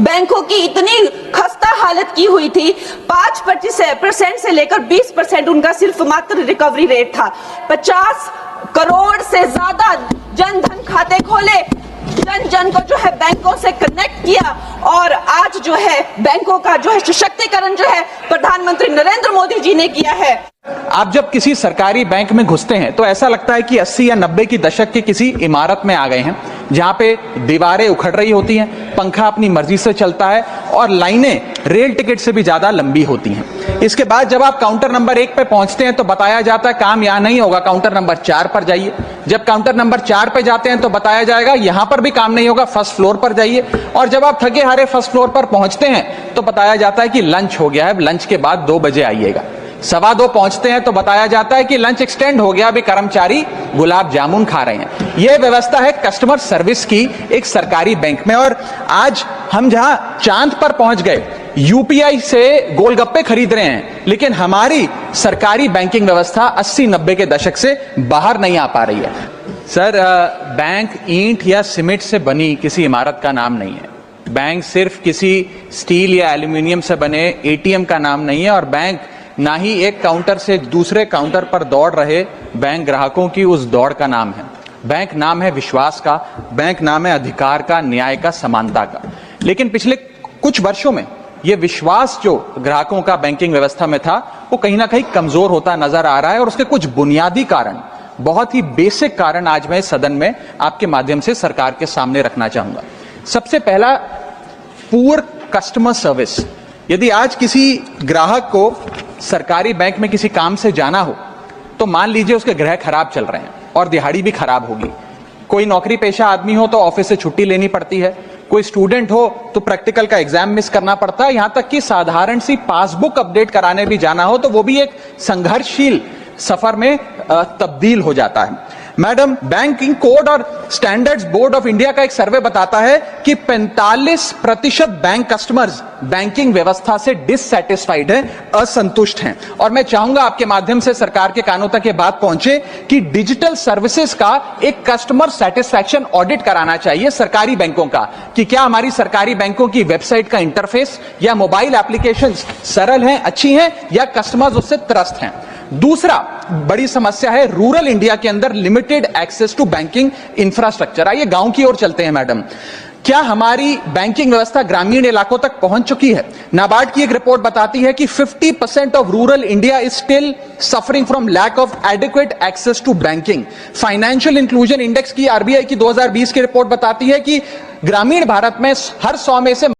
बैंकों की इतनी खस्ता हालत की हुई थी। 5% से लेकर 20% उनका सिर्फ मात्र रिकवरी रेट था। 50 करोड़ से ज्यादा जनधन खाते खोले, जन जन को जो है बैंकों से कनेक्ट किया, और आज जो है बैंकों का जो है सशक्तिकरण जो है प्रधानमंत्री नरेंद्र मोदी जी ने किया है। आप जब किसी सरकारी बैंक में घुसते हैं तो ऐसा लगता है कि 80 या 90 की दशक के किसी इमारत में आ गए हैं, जहां पे दीवारें उखड़ रही होती हैं, पंखा अपनी मर्जी से चलता है और लाइनें रेल टिकट से भी ज्यादा लंबी होती हैं। इसके बाद जब आप काउंटर नंबर 1 पे पहुंचते हैं तो बताया जाता है काम यहां नहीं होगा, काउंटर नंबर 4 पर जाइए। जब काउंटर नंबर 4 पे जाते हैं तो बताया जाएगा यहां पर भी काम नहीं होगा, फर्स्ट फ्लोर पर जाइए। और जब आप थके हारे फर्स्ट फ्लोर पर पहुंचते हैं तो बताया जाता है कि लंच हो गया है, लंच के बाद 2 बजे आइएगा। 2:15 पहुंचते हैं तो बताया जाता है कि लंच एक्सटेंड हो गया, अभी कर्मचारी गुलाब जामुन खा रहे हैं। यह व्यवस्था है कस्टमर सर्विस की एक सरकारी बैंक में। और आज हम जहां चांद पर पहुंच गए, यूपीआई से गोलगप्पे खरीद रहे हैं, लेकिन हमारी सरकारी बैंकिंग व्यवस्था 80-90 के दशक से बाहर नहीं आ पा रही है। सर, बैंक ईंट या सीमेंट से बनी किसी इमारत का नाम नहीं है। बैंक सिर्फ किसी स्टील या एल्यूमिनियम से बने एटीएम का नाम नहीं है, और बैंक ना ही एक काउंटर से दूसरे काउंटर पर दौड़ रहे बैंक ग्राहकों की उस दौड़ का नाम है। बैंक नाम है विश्वास का, बैंक नाम है अधिकार का, न्याय का, समानता का। लेकिन पिछले कुछ वर्षों में यह विश्वास जो ग्राहकों का बैंकिंग व्यवस्था में था, वो कहीं ना कहीं कमजोर होता नजर आ रहा है। और उसके कुछ बुनियादी कारण, बहुत ही बेसिक कारण आज मैं सदन में आपके माध्यम से सरकार के सामने रखना चाहूंगा। सबसे पहला, पुअर कस्टमर सर्विस। यदि आज किसी ग्राहक को सरकारी बैंक में किसी काम से जाना हो तो मान लीजिए उसके ग्रह खराब चल रहे हैं और दिहाड़ी भी खराब होगी। कोई नौकरी पेशा आदमी हो तो ऑफिस से छुट्टी लेनी पड़ती है, कोई स्टूडेंट हो तो प्रैक्टिकल का एग्जाम मिस करना पड़ता है, यहां तक कि साधारण सी पासबुक अपडेट कराने भी जाना हो तो वो भी एक संघर्षशील सफर में तब्दील हो जाता है। मैडम, बैंकिंग कोड और स्टैंडर्ड्स बोर्ड ऑफ इंडिया का एक सर्वे बताता है कि 45% बैंक कस्टमर्स बैंकिंग व्यवस्था से डिससैटिस्फाइड हैं, असंतुष्ट हैं। और मैं चाहूंगा आपके माध्यम से सरकार के कानों तक ये बात पहुंचे कि डिजिटल सर्विसेज का एक कस्टमर सेटिस्फैक्शन ऑडिट कराना चाहिए सरकारी बैंकों का, कि क्या हमारी सरकारी बैंकों की वेबसाइट का इंटरफेस या मोबाइल एप्लीकेशंस सरल हैं, अच्छी हैं, या कस्टमर्स उससे त्रस्त हैं। दूसरा बड़ी समस्या है रूरल इंडिया के अंदर limited access to banking infrastructure. आइए गांव की ओर चलते हैं। मैडम, क्या हमारी बैंकिंग व्यवस्था ग्रामीण इलाकों तक पहुंच चुकी है? नाबार्ड की एक रिपोर्ट बताती है कि 50% of rural India is still suffering from lack of adequate access to banking. Financial inclusion index की, आरबीआई की 2020 की रिपोर्ट बताती है कि ग्रामीण भारत में हर 100 में से